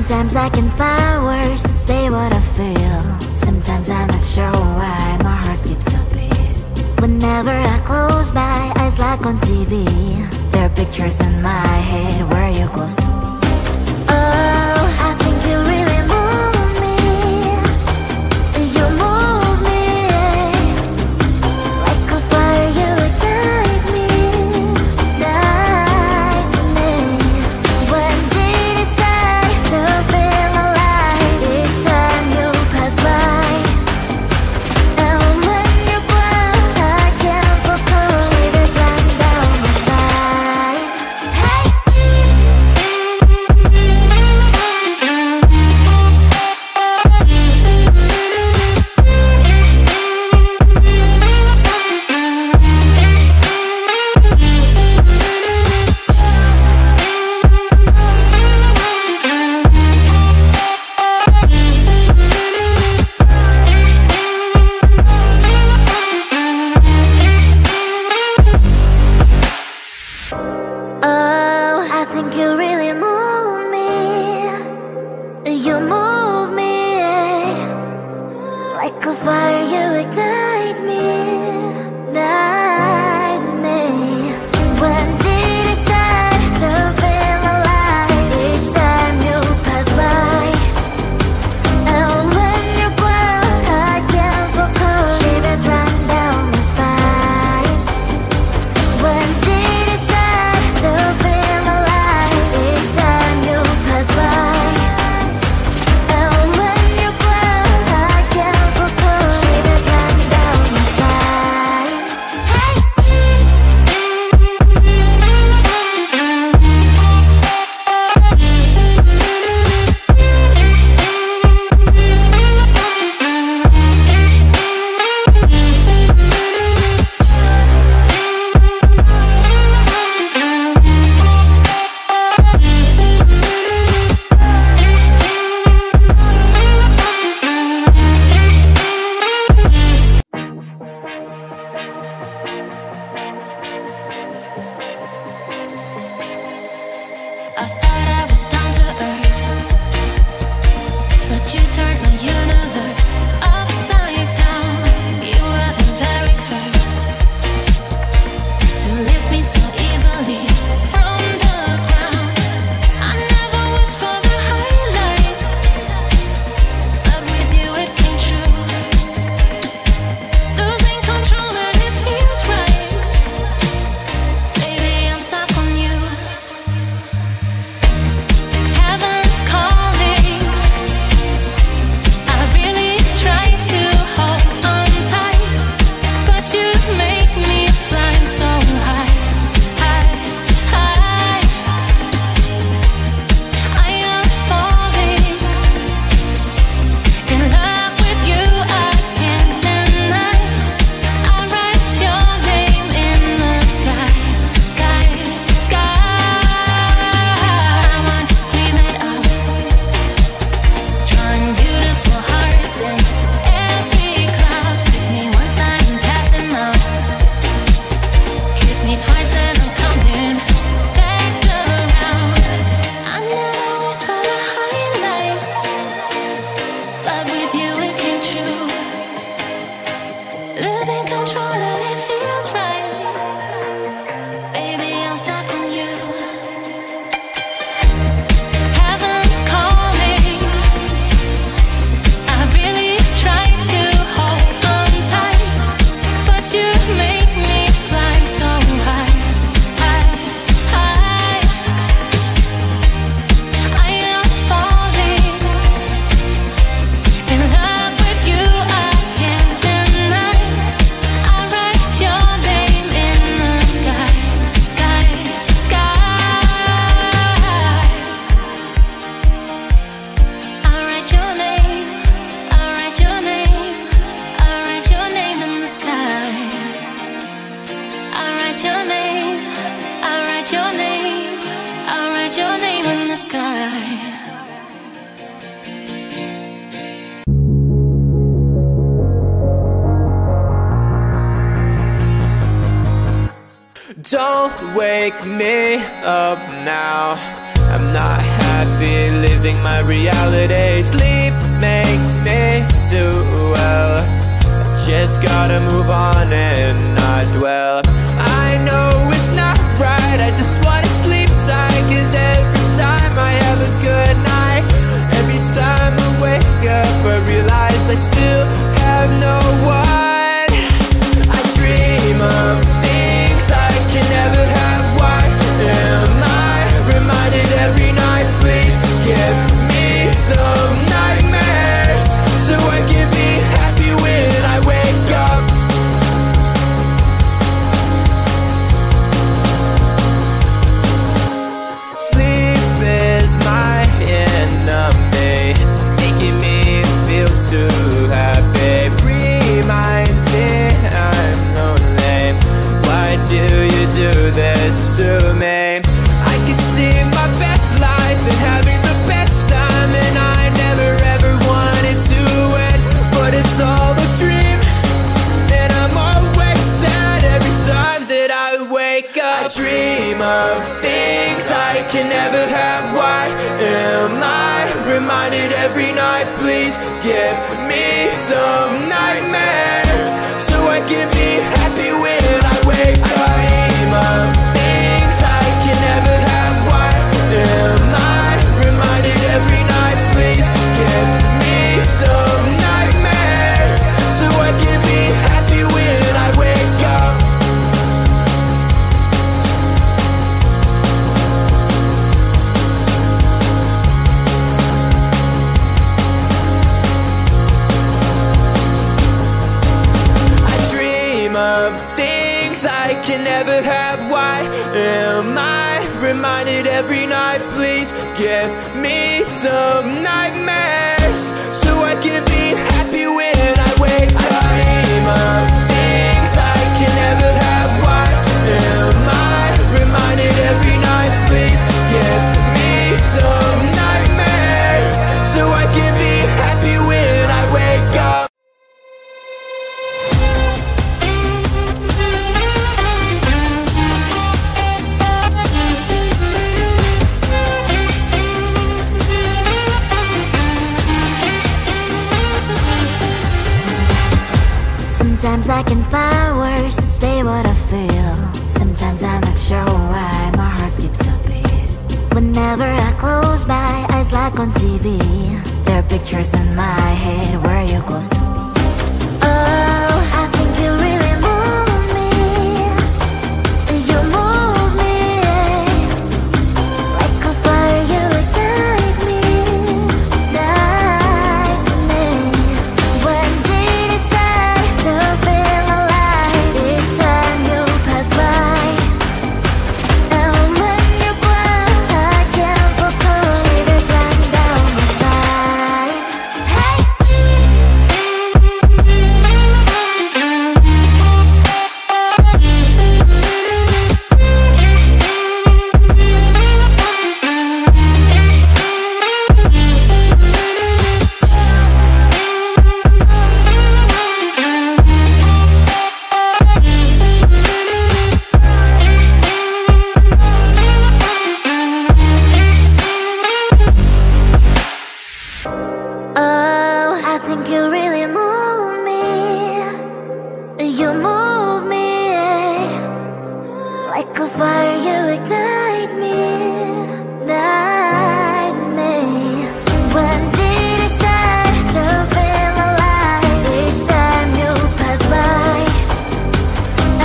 Sometimes I can find words to say what I feel. Sometimes I'm not sure why my heart skips a beat. Whenever I close my eyes like on TV, there are pictures in my head where you're close to me. Oh, I think you really move me. You move me like a fire, you ignite me, ignite me. When did it start to feel alive? Each time you pass by, and when you glance, I can't focus. Shivers run down my spine. Hey. Oh, I think you really move me. You move me like a fire, you ignite me, ignite me. When did it start to feel alive? Each time you pass by, and when you glance, I can't focus. Shivers run down my spine. When did it start to feel alive? Each time you pass by, and when you glance, I can't focus. Shivers run down my spine. Hey. I thought I was down to earth, but you turned my universe upside down. You were the very first to lift me so easily from the ground. I never wished for the highlight, but with you it came true. Losing control and it feels right. Baby, I'm stuck on you. Heaven's calling. I really try to hold on tight, but you make me fly so high, high, high. I am falling in love with you, I can't deny. I write your name in the sky, sky, sky. I want to scream it out, drawing beautiful hearts in every cloud. Kiss me once I'm passing out, kiss me twice and I'm coming back around. I never wished for the highlight, but with you it came true. Losing control and it feels right. Baby, I'm stuck on you. Heaven's calling. I really try to hold on tight, but you make me fly so high, high, high. I am falling in love with you, I can't deny. I write your name in the sky, sky, sky. I write your name, I write your name, I write your name in the sky. I write your name, I write your name, I write your name in the sky. Don't wake me up now. I'm not happy living living my reality. Sleep makes me do well. I just gotta move on and not dwell. I know it's not right, I just wanna sleep tight. Cause every time I have a good night, every time I wake up I realize I still have no one. I dream of things I can never have. Why am I reminded every night? Please give me some nightmares so I can be happy when I wake up. Sleep is my enemy, making me feel too happy. Reminds me I'm lonely. Why do you do this to me? I can see my best life and having the best time, and I never ever wanted to end, but it's all a dream, and I'm always sad every time that I wake up. I dream of things I can never have. Why am I reminded every night? Please give me some nightmares so I can be happy when I wake up. I dream of things I can never have. Why am I reminded every night? Please give me some nightmares so I can be happy when I wake up. I dream of things I can never have. Why am I reminded every night? Please give me some nightmares so I can be happy when I wake up. I dream of things I can never have. Why am I reminded every night? Please give me some nightmares so I can be happy when I wake up. Sometimes I can find words to say what I feel. Sometimes I'm not sure why my heart skips a beat. Whenever I close my eyes like on TV, there are pictures in my head where you're close to me. Oh, I think you really move me. You move me like a fire, you ignite me, ignite me. When did it start to feel alive? Each time you pass by, and when you cry, I can't focus. Shivers run down my spine. Hey. Oh, I think you really move me. You move me like a fire, you ignite me, ignite me. When did it start to feel alive? Each time you pass by,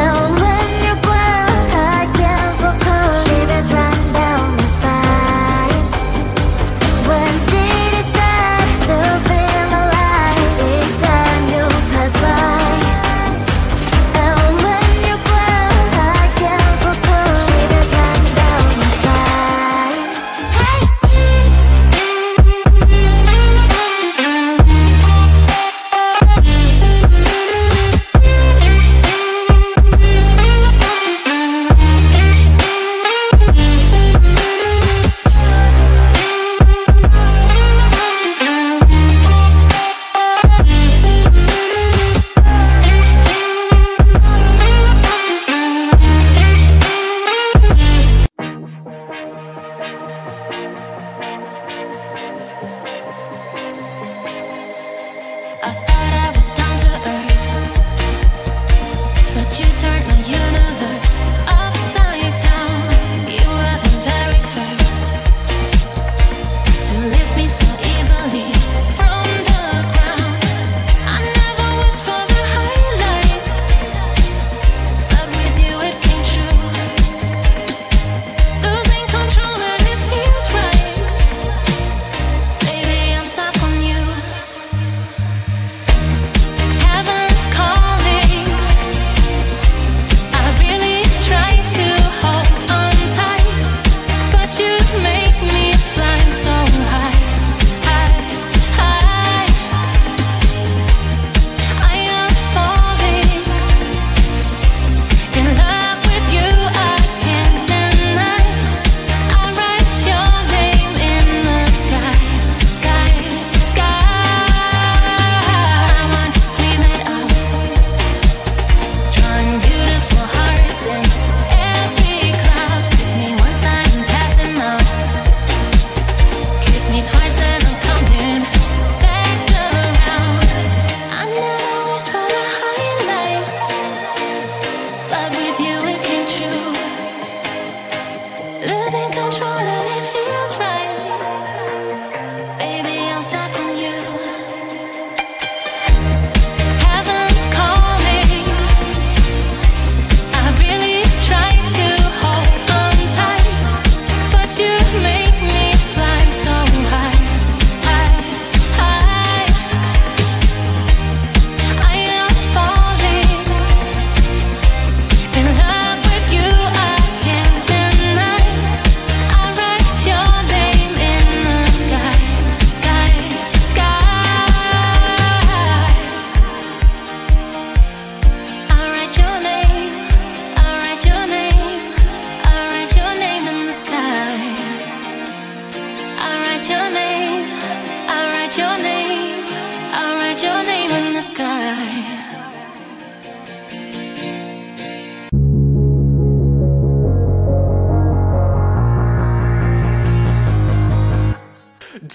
and when you cry, I can't focus. Shivers run down my spine. When did it start to feel alive?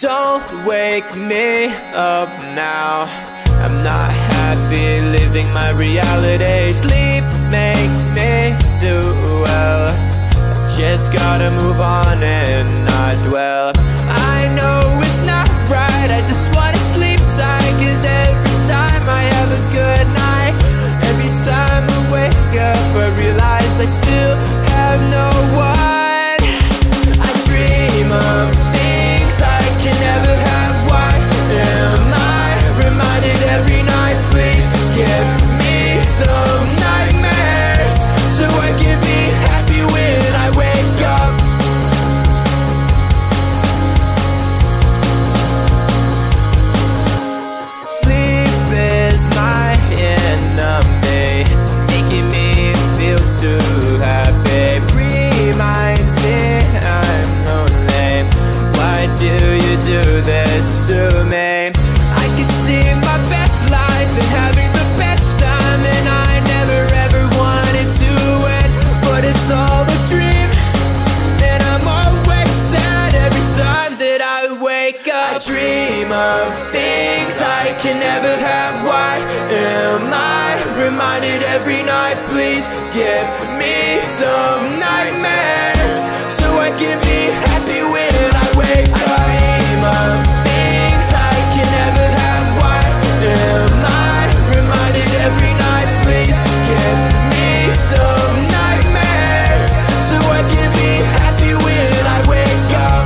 Don't wake me up now. I'm not happy living my reality. Sleep makes me do well. Just gotta move on and not dwell. I know it's not right, I just wanna sleep tight. Cause every time I have a good night, every time I wake up I realize I still have no one. I dream of things I can never have. Why am I reminded every night? Please give me some nightmares so I can be happy when I wake up. Sleep is my enemy, making me feel too happy. Reminds me I'm lonely. Why do you do this to me? I can see my best life and having the best time, and I never ever wanted to end, but it's all a dream, and I'm always sad every time that I wake up. I dream of things I can never have. Why am I reminded every night? Please give me some nightmares so I can be happy when I wake up. I dream of things I can never have. Why am I reminded every night? Please give me some nightmares so I can be happy when I wake up.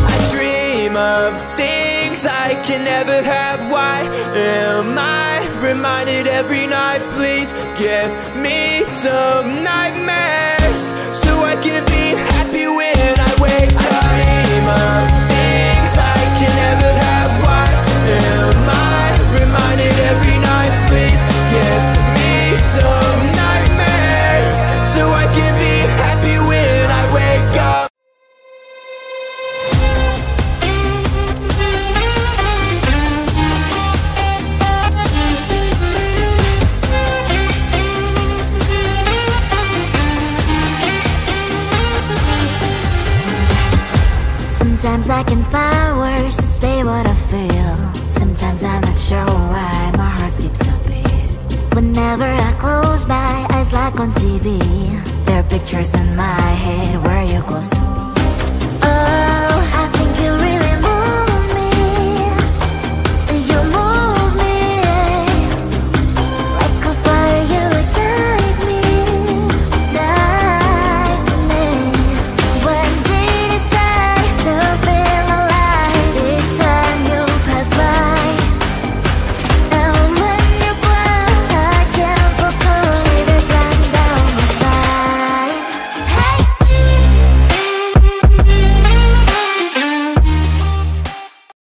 I dream of things I can never have. Why am I reminded every night? Please give me some nightmares so I can be happy when I wake up. I dream of things I can never have. Why am I reminded every night? Please give me some nightmares so I can be happy when I wake up. Sometimes I can find words to say what I feel. Sometimes I'm not sure why my heart skips a beat. Whenever I close my eyes like on TV, there are pictures in my head where you're close to me.